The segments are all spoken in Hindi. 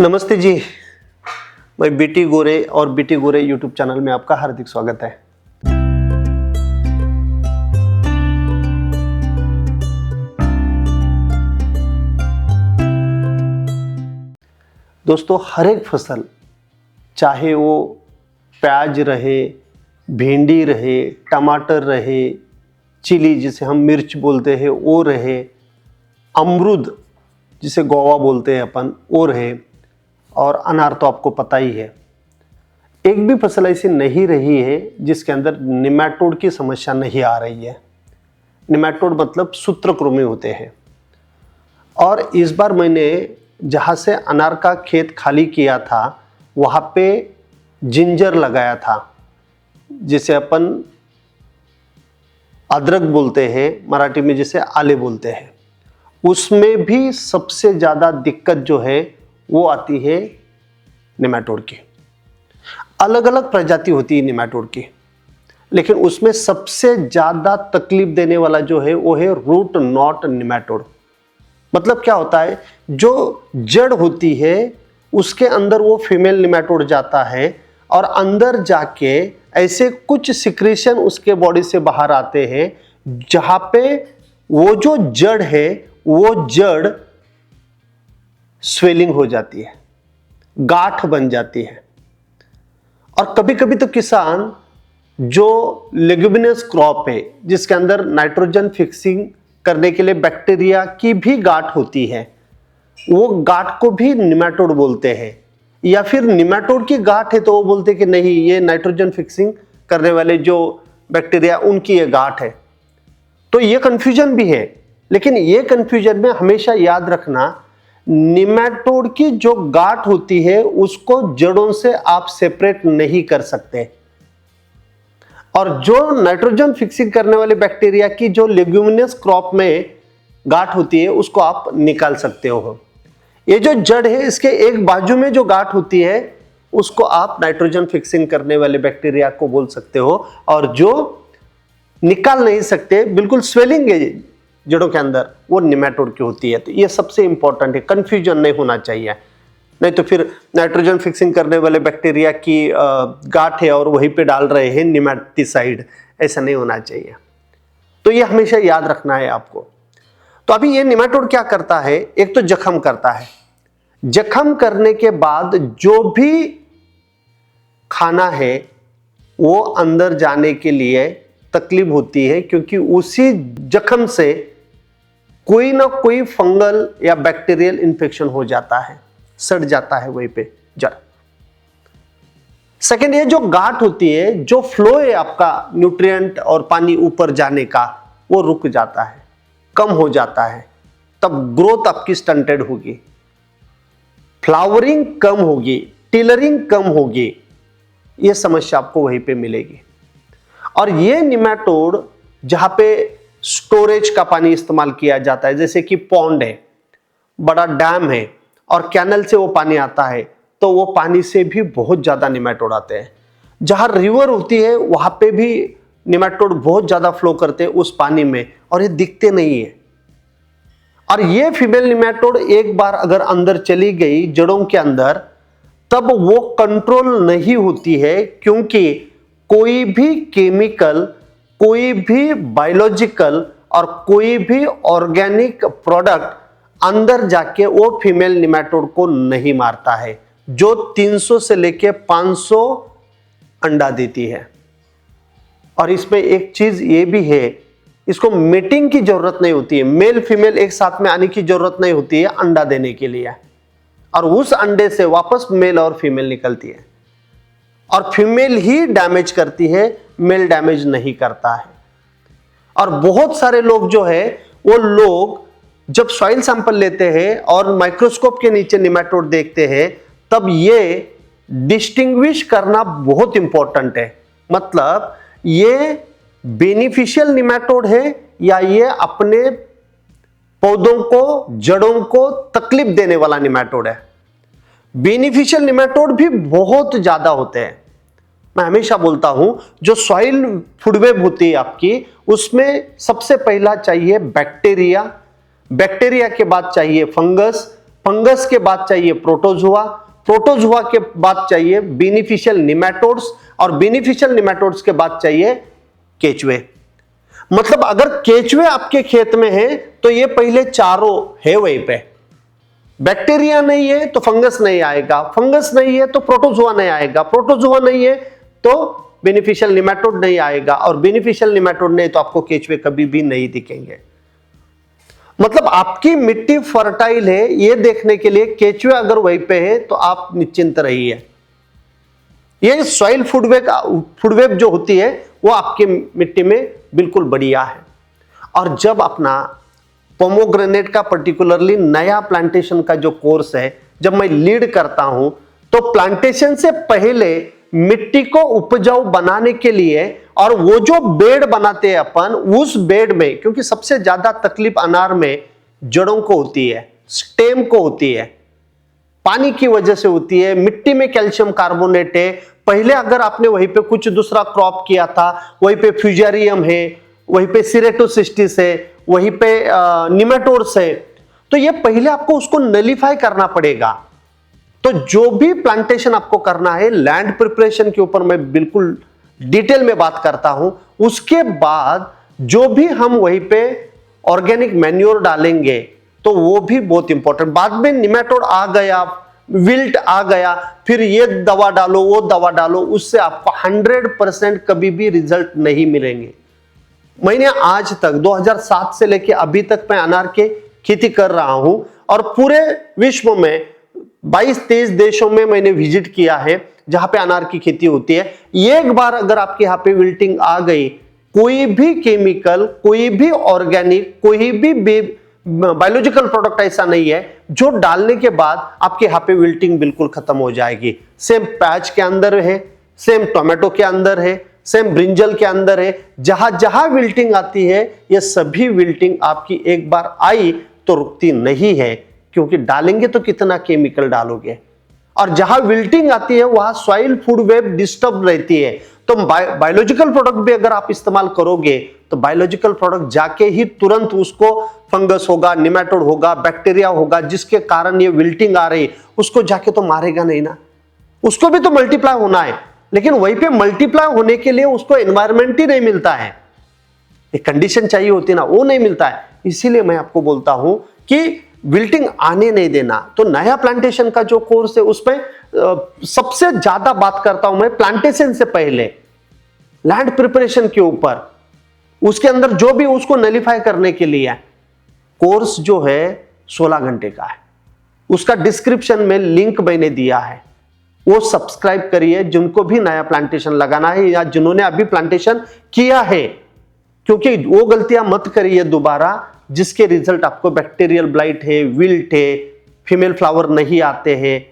नमस्ते जी, मैं बीटी गोरे और बीटी गोरे यूट्यूब चैनल में आपका हार्दिक स्वागत है। दोस्तों, हर एक फसल, चाहे वो प्याज रहे, भिंडी रहे, टमाटर रहे, चिली जिसे हम मिर्च बोलते हैं वो रहे, अमरूद जिसे गोवा बोलते हैं अपन वो रहे, और अनार तो आपको पता ही है। एक भी फसल ऐसी नहीं रही है जिसके अंदर निमैटोड की समस्या नहीं आ रही है। निमैटोड मतलब सूत्रकृमि होते हैं। और इस बार मैंने जहाँ से अनार का खेत खाली किया था वहाँ पे जिंजर लगाया था, जिसे अपन अदरक बोलते हैं, मराठी में जिसे आले बोलते हैं। उसमें भी सबसे ज़्यादा दिक्कत जो है वो आती है निमैटोड की। अलग अलग प्रजाति होती है निमैटोड की, लेकिन उसमें सबसे ज़्यादा तकलीफ देने वाला जो है वो है रूट नॉट निमैटोड। मतलब क्या होता है, जो जड़ होती है उसके अंदर वो फीमेल निमैटोड जाता है और अंदर जाके ऐसे कुछ सिक्रीशन उसके बॉडी से बाहर आते हैं जहाँ पे वो जो जड़ है वो जड़ स्वेलिंग हो जाती है, गांठ बन जाती है। और कभी कभी तो किसान जो लेग्यूमिनस क्रॉप है जिसके अंदर नाइट्रोजन फिक्सिंग करने के लिए बैक्टीरिया की भी गांठ होती है, वो गांठ को भी निमैटोड बोलते हैं। या फिर निमैटोड की गांठ है तो वो बोलते हैं कि नहीं, ये नाइट्रोजन फिक्सिंग करने वाले जो बैक्टीरिया उनकी ये गांठ है। तो ये कंफ्यूजन भी है, लेकिन ये कंफ्यूजन में हमेशा याद रखना, निमैटोड की जो गांठ होती है उसको जड़ों से आप सेपरेट नहीं कर सकते, और जो नाइट्रोजन फिक्सिंग करने वाले बैक्टीरिया की जो लेग्यूमिनस क्रॉप में गांठ होती है उसको आप निकाल सकते हो। ये जो जड़ है इसके एक बाजू में जो गांठ होती है उसको आप नाइट्रोजन फिक्सिंग करने वाले बैक्टीरिया को बोल सकते हो, और जो निकाल नहीं सकते, बिल्कुल स्वेलिंग है जड़ों के अंदर, वो निमैटोड की होती है। तो ये सबसे इंपॉर्टेंट है, कंफ्यूजन नहीं होना चाहिए। नहीं तो फिर नाइट्रोजन फिक्सिंग करने वाले बैक्टीरिया की गांठ है और वहीं पे डाल रहे हैं निमैटिसाइड, ऐसा नहीं होना चाहिए। तो ये हमेशा याद रखना है आपको। तो अभी ये निमैटोड क्या करता है, एक तो जख्म करता है। जख्म करने के बाद जो भी खाना है वो अंदर जाने के लिए तकलीफ होती है, क्योंकि उसी जख्म से कोई ना कोई फंगल या बैक्टीरियल इन्फेक्शन हो जाता है, सड़ जाता है वहीं पे जड़। सेकेंड, ये जो गांठ होती है, जो फ्लो है आपका न्यूट्रिएंट और पानी ऊपर जाने का, वो रुक जाता है, कम हो जाता है। तब ग्रोथ आपकी स्टंटेड होगी, फ्लावरिंग कम होगी, टिलरिंग कम होगी। ये समस्या आपको वहीं पे मिलेगी। और ये निमैटोड जहां पे स्टोरेज का पानी इस्तेमाल किया जाता है, जैसे कि पॉन्ड है, बड़ा डैम है और कैनल से वो पानी आता है, तो वो पानी से भी बहुत ज्यादा निमैटोड आते हैं। जहां रिवर होती है वहां पे भी निमैटोड बहुत ज्यादा फ्लो करते हैं उस पानी में, और ये दिखते नहीं है। और ये फीमेल निमैटोड एक बार अगर अंदर चली गई जड़ों के अंदर, तब वो कंट्रोल नहीं होती है, क्योंकि कोई भी केमिकल, कोई भी बायोलॉजिकल और कोई भी ऑर्गेनिक प्रोडक्ट अंदर जाके वो फीमेल निमैटोड को नहीं मारता है, जो 300 से लेके 500 अंडा देती है। और इसमें एक चीज ये भी है, इसको मेटिंग की जरूरत नहीं होती है, मेल फीमेल एक साथ में आने की जरूरत नहीं होती है अंडा देने के लिए, और उस अंडे से वापस मेल और फीमेल निकलती है, और फीमेल ही डैमेज करती है, मेल डैमेज नहीं करता है। और बहुत सारे लोग जो है, वो लोग जब सॉइल सैंपल लेते हैं और माइक्रोस्कोप के नीचे निमैटोड देखते हैं, तब ये डिस्टिंग्विश करना बहुत इंपॉर्टेंट है। मतलब ये बेनिफिशियल निमैटोड है या ये अपने पौधों को, जड़ों को तकलीफ देने वाला निमैटोड है। बेनिफिशियल निमैटोड भी बहुत ज्यादा होते हैं। मैं हमेशा बोलता हूं, जो सॉइल फूड वेब होती है आपकी, उसमें सबसे पहला चाहिए बैक्टीरिया, बैक्टीरिया के बाद चाहिए फंगस, फंगस के बाद चाहिए प्रोटोजुआ, प्रोटोजुआ के बाद चाहिए बेनिफिशियल निमेटोड्स, और बेनिफिशियल निमेटोड्स के बाद चाहिए केचुए। मतलब अगर केचुए आपके खेत में है तो ये पहले चारों है वहीं पे। बैक्टीरिया नहीं है तो फंगस नहीं आएगा, फंगस नहीं है तो प्रोटोजुआ नहीं आएगा, प्रोटोजुआ नहीं है तो बेनिफिशियल निमेटोड नहीं आएगा, और बेनिफिशियल निमेटोड नहीं तो आपको केचुए कभी भी नहीं दिखेंगे। मतलब आपकी मिट्टी फर्टाइल है ये देखने के लिए केचुए अगर वहीं पे है तो आप निश्चिंत रहिए। ये सॉइल फूडवेब जो होती है वो आपके मिट्टी में बिल्कुल बढ़िया है। और जब अपना पोमोग्रेनेट का पर्टिकुलरली नया प्लांटेशन का जो कोर्स है जब मैं लीड करता हूं तो प्लांटेशन से पहले मिट्टी को उपजाऊ बनाने के लिए, और वो जो बेड बनाते हैं अपन उस बेड में, क्योंकि सबसे ज्यादा तकलीफ अनार में जड़ों को होती है, स्टेम को होती है, पानी की वजह से होती है, मिट्टी में कैल्शियम कार्बोनेट है। पहले अगर आपने वहीं पे कुछ दूसरा क्रॉप किया था, वहीं पे फ्यूजेरियम है, वहीं पे सिरेटोसिस्टिस है, वहीं पे निमेटोड्स है, तो ये पहले आपको उसको नलीफाई करना पड़ेगा। तो जो भी प्लांटेशन आपको करना है लैंड प्रिपरेशन के ऊपर मैं बिल्कुल डिटेल में बात करता हूं। उसके बाद जो भी हम वहीं पे ऑर्गेनिक मैन्योर डालेंगे तो वो भी बहुत इंपॉर्टेंट। बाद में निमेटोड आ गया, विल्ट आ गया, फिर ये दवा डालो वो दवा डालो, उससे आपको 100% कभी भी रिजल्ट नहीं मिलेंगे। मैंने आज तक 2007 से लेके अभी तक मैं अनार के खेती कर रहा हूं और पूरे विश्व में 22-23 देशों में मैंने विजिट किया है जहां पे अनार की खेती होती है। एक बार अगर आपके यहाँ पे विल्टिंग आ गई, कोई भी केमिकल, कोई भी ऑर्गेनिक, कोई भी बायोलॉजिकल प्रोडक्ट ऐसा नहीं है जो डालने के बाद आपके यहाँ पे विल्टिंग बिल्कुल खत्म हो जाएगी। सेम प्याज के अंदर है, सेम टोमेटो के अंदर है, सेम ब्रिंजल के अंदर है। जहां जहां विल्टिंग आती है ये सभी विल्टिंग आपकी एक बार आई तो रुकती नहीं है, क्योंकि डालेंगे तो कितना केमिकल डालोगे। और जहां विल्टिंग आती है वहां सॉइल फूड वेब डिस्टर्ब रहती है। तो बायोलॉजिकल प्रोडक्ट भी अगर आप इस्तेमाल करोगे तो बायोलॉजिकल प्रोडक्ट जाके ही तुरंत उसको फंगस होगा, निमेटोड होगा, बैक्टीरिया होगा, जिसके कारण ये विल्टिंग आ रही, उसको जाके तो मारेगा नहीं ना, उसको भी तो मल्टीप्लाई होना है। लेकिन वहीं पे मल्टीप्लाई होने के लिए उसको एनवायरमेंट ही नहीं मिलता है, एक कंडीशन चाहिए होती है ना, वो नहीं मिलता है। इसीलिए मैं आपको बोलता हूं कि विल्टिंग आने नहीं देना। तो नया प्लांटेशन का जो कोर्स है उसमें सबसे ज्यादा बात करता हूं मैं प्लांटेशन से पहले लैंड प्रिपरेशन के ऊपर, उसके अंदर जो भी उसको नलीफाई करने के लिए कोर्स जो है 16 घंटे का है। उसका डिस्क्रिप्शन में लिंक मैंने दिया है, वो सब्सक्राइब करिए जिनको भी नया प्लांटेशन लगाना है या जिन्होंने अभी प्लांटेशन किया है, क्योंकि वो गलतियां मत करिए दोबारा जिसके रिजल्ट आपको बैक्टीरियल ब्लाइट है, विल्ट है, फीमेल फ्लावर नहीं आते हैं,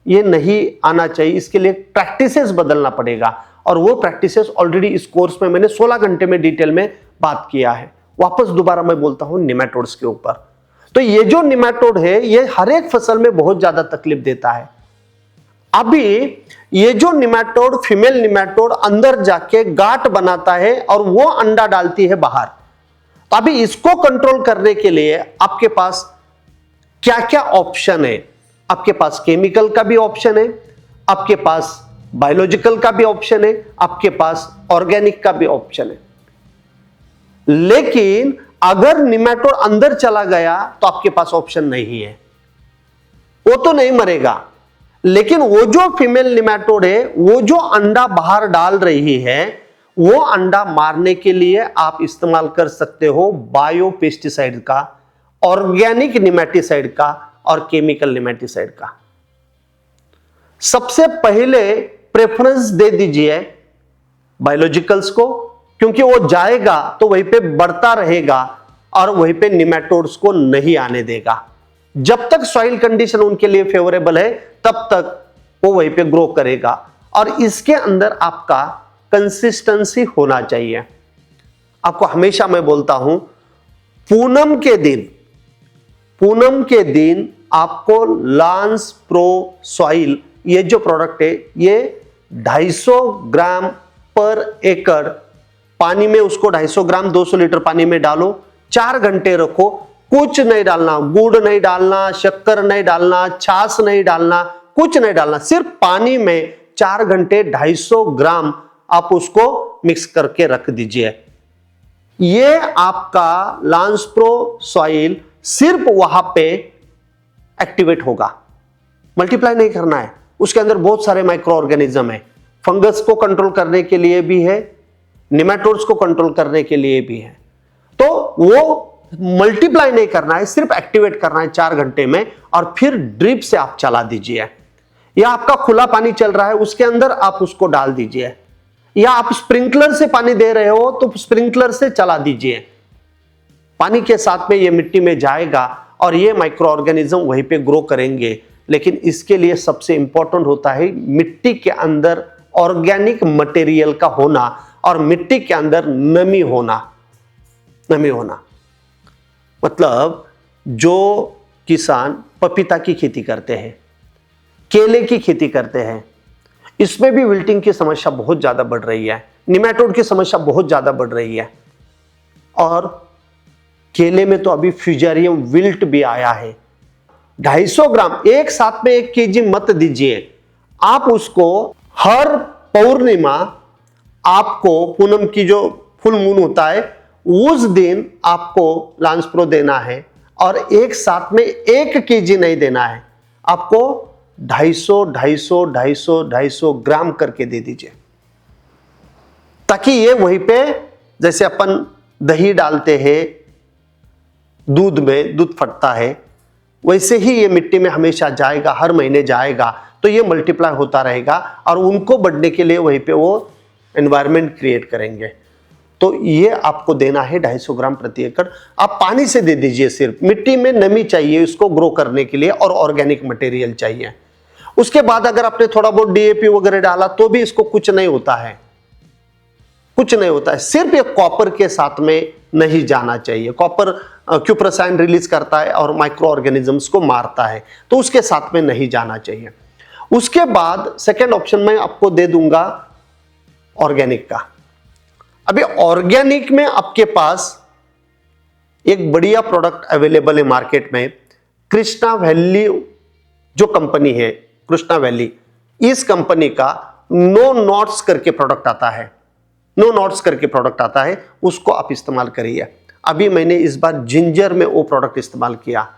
ये नहीं आना चाहिए। इसके लिए प्रैक्टिसेस बदलना पड़ेगा, और वो प्रैक्टिसेस ऑलरेडी इस कोर्स में मैंने 16 घंटे में डिटेल में बात किया है। वापस दोबारा मैं बोलता हूं निमेटोड्स के ऊपर। तो ये जो निमेटोड है ये हर एक फसल में बहुत ज्यादा तकलीफ देता है। अभी ये जो निमेटोड, फीमेल निमेटोड अंदर जाके गांठ बनाता है और वो अंडा डालती है बाहर। तो अभी इसको कंट्रोल करने के लिए आपके पास क्या क्या ऑप्शन है? आपके पास केमिकल का भी ऑप्शन है, आपके पास बायोलॉजिकल का भी ऑप्शन है, आपके पास ऑर्गेनिक का भी ऑप्शन है। लेकिन अगर निमेटोड अंदर चला गया तो आपके पास ऑप्शन नहीं है, वो तो नहीं मरेगा। लेकिन वो जो फीमेल निमेटोड है वो जो अंडा बाहर डाल रही है, वो अंडा मारने के लिए आप इस्तेमाल कर सकते हो बायो पेस्टिसाइड का, ऑर्गेनिक निमेटिसाइड का और केमिकल निमेटिसाइड का। सबसे पहले प्रेफरेंस दे दीजिए बायोलॉजिकल्स को, क्योंकि वो जाएगा तो वहीं पे बढ़ता रहेगा और वहीं पे निमेटोड्स को नहीं आने देगा। जब तक सॉइल कंडीशन उनके लिए फेवरेबल है तब तक वो वहीं पे ग्रो करेगा। और इसके अंदर आपका कंसिस्टेंसी होना चाहिए। आपको हमेशा मैं बोलता हूं पूनम के दिन आपको लांस प्रो सॉइल ये जो प्रोडक्ट है ये 250 ग्राम पर एकड़ पानी में, उसको 250 ग्राम 200 लीटर पानी में डालो, 4 घंटे रखो, कुछ नहीं डालना, गुड़ नहीं डालना, शक्कर नहीं डालना, छाछ नहीं डालना, कुछ नहीं डालना, सिर्फ पानी में 4 घंटे 250 ग्राम आप उसको मिक्स करके रख दीजिए। ये आपका लांस प्रो सॉइल सिर्फ वहां पे एक्टिवेट होगा, मल्टीप्लाई नहीं करना है। उसके अंदर बहुत सारे माइक्रो ऑर्गेनिज्म है, फंगस को कंट्रोल करने के लिए भी है, निमेटोड्स को कंट्रोल करने के लिए भी है। तो वो मल्टीप्लाई नहीं करना है, सिर्फ एक्टिवेट करना है 4 घंटे में, और फिर ड्रिप से आप चला दीजिए। या आपका खुला पानी चल रहा है उसके अंदर आप उसको डाल दीजिए, या आप स्प्रिंकलर से पानी दे रहे हो तो स्प्रिंकलर से चला दीजिए। पानी के साथ में ये मिट्टी में जाएगा और ये माइक्रो ऑर्गेनिज्म वहीं पे ग्रो करेंगे। लेकिन इसके लिए सबसे इंपॉर्टेंट होता है मिट्टी के अंदर ऑर्गेनिक मटेरियल का होना और मिट्टी के अंदर नमी होना। नमी होना मतलब जो किसान पपीता की खेती करते हैं, केले की खेती करते हैं, इसमें भी विल्टिंग की समस्या बहुत ज्यादा बढ़ रही है, निमेटोड की समस्या बहुत ज्यादा बढ़ रही है। और केले में तो अभी फ्यूजेरियम विल्ट भी आया है। 250 ग्राम एक साथ में 1 केजी मत दीजिए, आप उसको हर पौर्णिमा, आपको पूनम की जो फुल मून होता है उस दिन आपको लांस प्रो देना है, और एक साथ में 1 केजी नहीं देना है, आपको 250 ग्राम करके दे दीजिए, ताकि ये वहीं पे जैसे अपन दही डालते हैं दूध में, दूध फटता है, वैसे ही ये मिट्टी में हमेशा जाएगा, हर महीने जाएगा, तो ये मल्टीप्लाई होता रहेगा और उनको बढ़ने के लिए वहीं पे वो एनवायरनमेंट क्रिएट करेंगे। तो ये आपको देना है 250 ग्राम प्रति एकड़। आप पानी से दे दीजिए, सिर्फ मिट्टी में नमी चाहिए इसको ग्रो करने के लिए और ऑर्गेनिक मटेरियल चाहिए। उसके बाद अगर आपने थोड़ा बहुत डीएपी वगैरह डाला तो भी इसको कुछ नहीं होता है, कुछ नहीं होता है। सिर्फ ये कॉपर के साथ में नहीं जाना चाहिए। कॉपर क्यूप्रसाइन रिलीज करता है और माइक्रो ऑर्गेनिजम्स को मारता है, तो उसके साथ में नहीं जाना चाहिए। उसके बाद सेकेंड ऑप्शन में आपको दे दूंगा ऑर्गेनिक का। अभी ऑर्गेनिक में आपके पास एक बढ़िया प्रोडक्ट अवेलेबल है मार्केट में, कृष्णा वैली जो कंपनी है, कृष्णा वैली, इस कंपनी का नो नॉट्स करके प्रोडक्ट आता है, नो नॉट्स करके प्रोडक्ट आता है, उसको आप इस्तेमाल करिए। अभी मैंने इस बार जिंजर में वो प्रोडक्ट इस्तेमाल किया,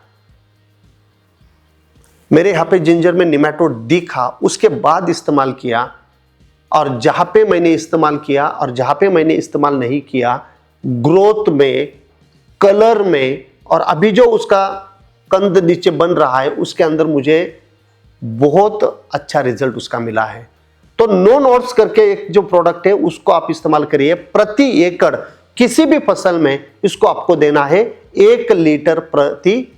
मेरे यहां पे जिंजर में निमेटोड दिखा, उसके बाद इस्तेमाल किया, और जहां पे मैंने इस्तेमाल किया और जहां पे मैंने इस्तेमाल नहीं किया, ग्रोथ में, कलर में, और अभी जो उसका कंद नीचे बन रहा है उसके अंदर मुझे बहुत अच्छा रिजल्ट उसका मिला है। तो नो नॉट्स करके एक जो प्रोडक्ट है उसको आप इस्तेमाल करिए। प्रति एकड़ किसी भी फसल में इसको आपको देना है 1 लीटर प्रति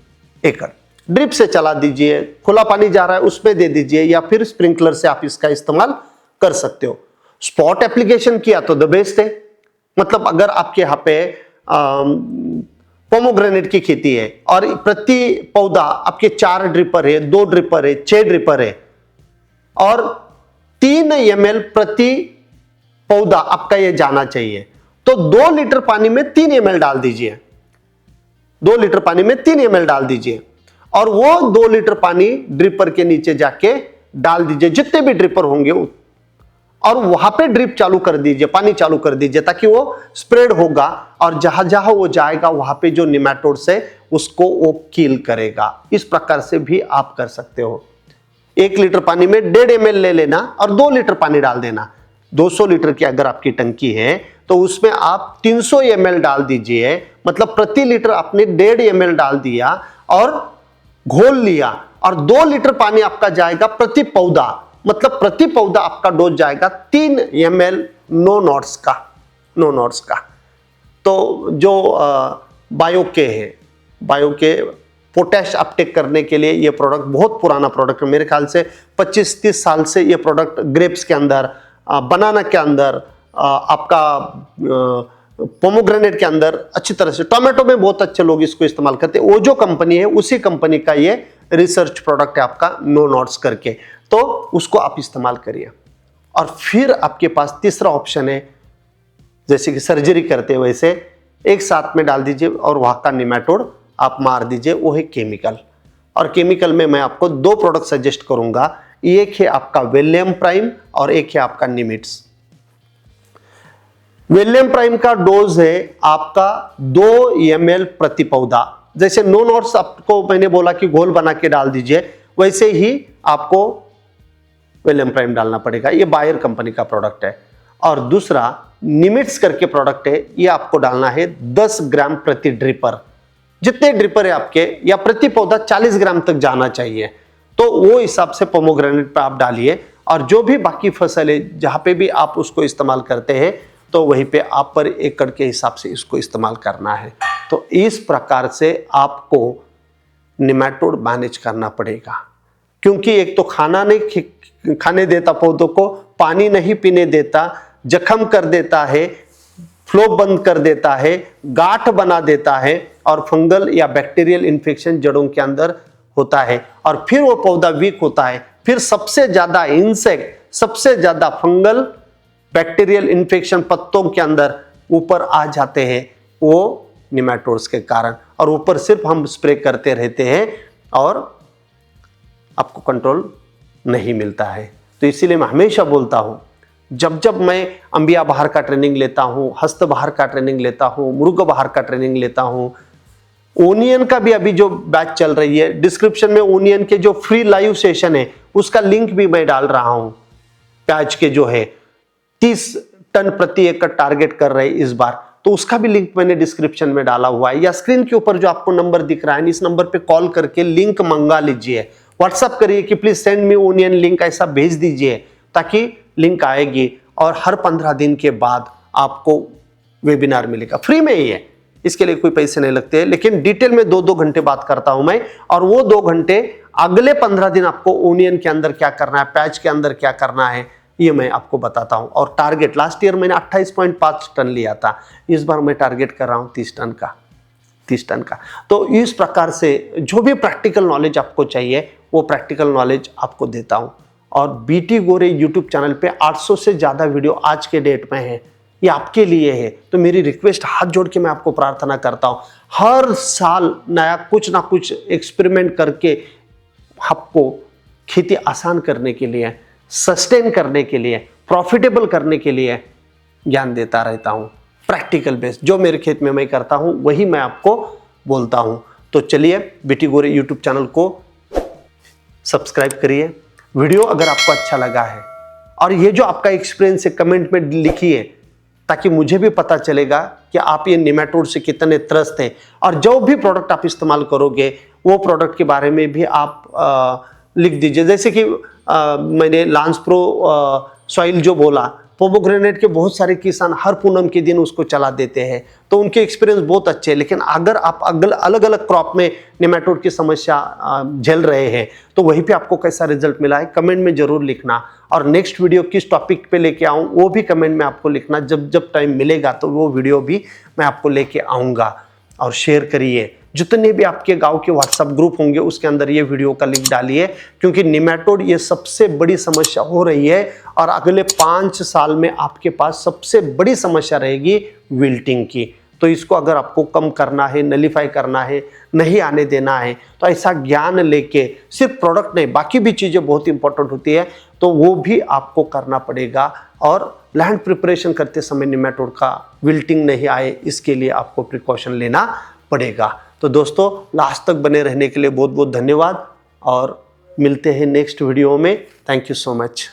एकड़। ड्रिप से चला दीजिए, खुला पानी जा रहा है उसमें दे दीजिए, या फिर स्प्रिंकलर से आप इसका इस्तेमाल कर सकते हो। स्पॉट एप्लीकेशन किया तो द बेस्ट है। मतलब अगर आपके यहाँ पे पोमोग्रेनेट की खेती है और प्रति पौधा आपके 4 ड्रिपर है, 2 ड्रिपर है, 6 ड्रिपर है, और 3 ml प्रति पौधा आपका ये जाना चाहिए, तो 2 लीटर पानी में 3 ml डाल दीजिए, 2 लीटर पानी में 3 ml डाल दीजिए, और वो 2 लीटर पानी ड्रिपर के नीचे जाके डाल दीजिए, जितने भी ड्रिपर होंगे, और वहां पे ड्रिप चालू कर दीजिए, पानी चालू कर दीजिए, ताकि वो स्प्रेड होगा और जहां जहां वो जाएगा वहां पे जो निमेटोड्स है उसको वो किल करेगा। इस प्रकार से भी आप कर सकते हो। 1 लीटर पानी में 1.5 ml ले लेना और 2 लीटर पानी डाल देना। 200 लीटर की अगर आपकी टंकी है तो उसमें आप 300 ml डाल दीजिए, मतलब प्रति लीटर आपने 1.5 ml डाल दिया और घोल लिया, और 2 लीटर पानी आपका जाएगा प्रति पौधा, मतलब प्रति पौधा आपका डोज जाएगा 3 ml नो नॉट्स का, नो नॉट्स का। तो जो बायोके है, बायोके पोटैश अपटेक करने के लिए ये प्रोडक्ट बहुत पुराना प्रोडक्ट है, मेरे ख्याल से 25-30 साल से ये प्रोडक्ट ग्रेप्स के अंदर, बनाना के अंदर, आपका पोमोग्रेनेट के अंदर अच्छी तरह से, टोमेटो में बहुत अच्छे लोग इसको इस्तेमाल करते हैं। वो जो कंपनी है उसी कंपनी का ये रिसर्च प्रोडक्ट है आपका नो नॉट्स करके, तो उसको आप इस्तेमाल करिए। और फिर आपके पास तीसरा ऑप्शन है, जैसे कि सर्जरी करते हैं वैसे एक साथ में डाल दीजिए और वहां का निमेटोड आप मार दीजिए, वो है केमिकल। और केमिकल में मैं आपको 2 प्रोडक्ट सजेस्ट करूंगा, एक है आपका वेलियम प्राइम और एक है आपका निमिट्स। वेलियम प्राइम का डोज है आपका 2 ml प्रति पौधा। जैसे नो नोट्स आपको मैंने बोला कि घोल बना के डाल दीजिए, वैसे ही आपको वेलियम प्राइम डालना पड़ेगा। ये बायर कंपनी का प्रोडक्ट है। और दूसरा निमिट्स करके प्रोडक्ट है, ये आपको डालना है 10 ग्राम प्रति ड्रिपर। जितने ड्रिपर है आपके, या प्रति पौधा 40 ग्राम तक जाना चाहिए, तो वो हिसाब से पोमोग्रेनेट पे आप डालिए। और जो भी बाकी फसल है जहां पे भी आप उसको इस्तेमाल करते हैं, तो वहीं पे आप पर एकड़ के हिसाब से इसको इस्तेमाल करना है। तो इस प्रकार से आपको निमेटोड मैनेज करना पड़ेगा, क्योंकि एक तो खाना नहीं खाने देता पौधों को, पानी नहीं पीने देता, जख्म कर देता है, फ्लो बंद कर देता है, गांठ बना देता है, और फंगल या बैक्टीरियल इन्फेक्शन जड़ों के अंदर होता है, और फिर वो पौधा वीक होता है। फिर सबसे ज्यादा इंसेक्ट, सबसे ज्यादा फंगल बैक्टीरियल इन्फेक्शन पत्तों के अंदर ऊपर आ जाते हैं, वो निमेटोड्स के कारण। और ऊपर सिर्फ हम स्प्रे करते रहते हैं और आपको कंट्रोल नहीं मिलता है। तो इसीलिए मैं हमेशा बोलता हूं, जब जब मैं अंबिया बहार का ट्रेनिंग लेता हूं, हस्त बहार का ट्रेनिंग लेता हूं, मुर्ग बहार का ट्रेनिंग लेता हूं, ओनियन का भी अभी जो बैच चल रही है, डिस्क्रिप्शन में ओनियन के जो फ्री लाइव सेशन है उसका लिंक भी मैं डाल रहा हूं। प्याज के जो है 30 टन प्रति एकड़ टारगेट कर रहे हैं इस बार, तो उसका भी लिंक मैंने डिस्क्रिप्शन में डाला हुआ है। या स्क्रीन के ऊपर जो आपको नंबर दिख रहा है, इस नंबर पे कॉल करके लिंक मंगा लीजिए, व्हाट्सएप करिए कि please send me onion link, ऐसा भेज दीजिए, ताकि लिंक आएगी। और हर 15 दिन के बाद आपको वेबिनार मिलेगा, फ्री में ही है, इसके लिए कोई पैसे नहीं लगते। लेकिन डिटेल में 2-2 घंटे बात करता हूं मैं, और वो 2 घंटे अगले 15 दिन आपको ओनियन के अंदर क्या करना है, प्याज के अंदर क्या करना है, ये मैं आपको बताता हूं। और टारगेट लास्ट ईयर मैंने 28.5 टन लिया था, इस बार मैं टारगेट कर रहा हूं 30 टन का, 30 टन का। तो इस प्रकार से जो भी प्रैक्टिकल नॉलेज आपको चाहिए, वो प्रैक्टिकल नॉलेज आपको देता हूं। और बीटी गोरे यूट्यूब चैनल पे 800 से ज्यादा वीडियो आज के डेट में है, ये आपके लिए है। तो मेरी रिक्वेस्ट हाथ जोड़ के मैं आपको प्रार्थना करता हूं, हर साल नया कुछ ना कुछ एक्सपेरिमेंट करके आपको खेती आसान करने के लिए, सस्टेन करने के लिए, प्रॉफिटेबल करने के लिए ज्ञान देता रहता हूं। प्रैक्टिकल बेस्ड जो मेरे खेत में मैं करता हूं वही मैं आपको बोलता हूं। तो चलिए बीटी गोरे यूट्यूब चैनल को सब्सक्राइब करिए। वीडियो अगर आपको अच्छा लगा है, और ये जो आपका एक्सपीरियंस है कमेंट में लिखिए, ताकि मुझे भी पता चलेगा कि आप ये निमेटोड से कितने त्रस्त हैं। और जो भी प्रोडक्ट आप इस्तेमाल करोगे, वो प्रोडक्ट के बारे में भी आप लिख दीजिए। जैसे कि मैंने लांस प्रो सॉइल जो बोला, पोमोग्रेनेट के बहुत सारे किसान हर पूनम के दिन उसको चला देते हैं, तो उनके एक्सपीरियंस बहुत अच्छे हैं। लेकिन अगर आप अलग अलग क्रॉप में निमेटोड की समस्या झेल रहे हैं, तो वहीं पे आपको कैसा रिजल्ट मिला है कमेंट में जरूर लिखना। और नेक्स्ट वीडियो किस टॉपिक पे लेके आऊँ वो भी कमेंट में आपको लिखना। जब जब टाइम मिलेगा तो वो वीडियो भी मैं आपको लेके आऊँगा। और शेयर करिए, जितने भी आपके गांव के व्हाट्सएप ग्रुप होंगे उसके अंदर ये वीडियो का लिंक डालिए, क्योंकि निमेटोड ये सबसे बड़ी समस्या हो रही है। और अगले 5 साल में आपके पास सबसे बड़ी समस्या रहेगी विल्टिंग की। तो इसको अगर आपको कम करना है, नलीफाई करना है, नहीं आने देना है, तो ऐसा ज्ञान लेके, सिर्फ प्रोडक्ट नहीं बाकी भी चीज़ें बहुत इंपॉर्टेंट होती है, तो वो भी आपको करना पड़ेगा। और लैंड प्रिपरेशन करते समय निमेटोड का विल्टिंग नहीं आए, इसके लिए आपको प्रिकॉशन लेना पड़ेगा। तो दोस्तों, लास्ट तक बने रहने के लिए बहुत बहुत धन्यवाद, और मिलते हैं नेक्स्ट वीडियो में। Thank you so much.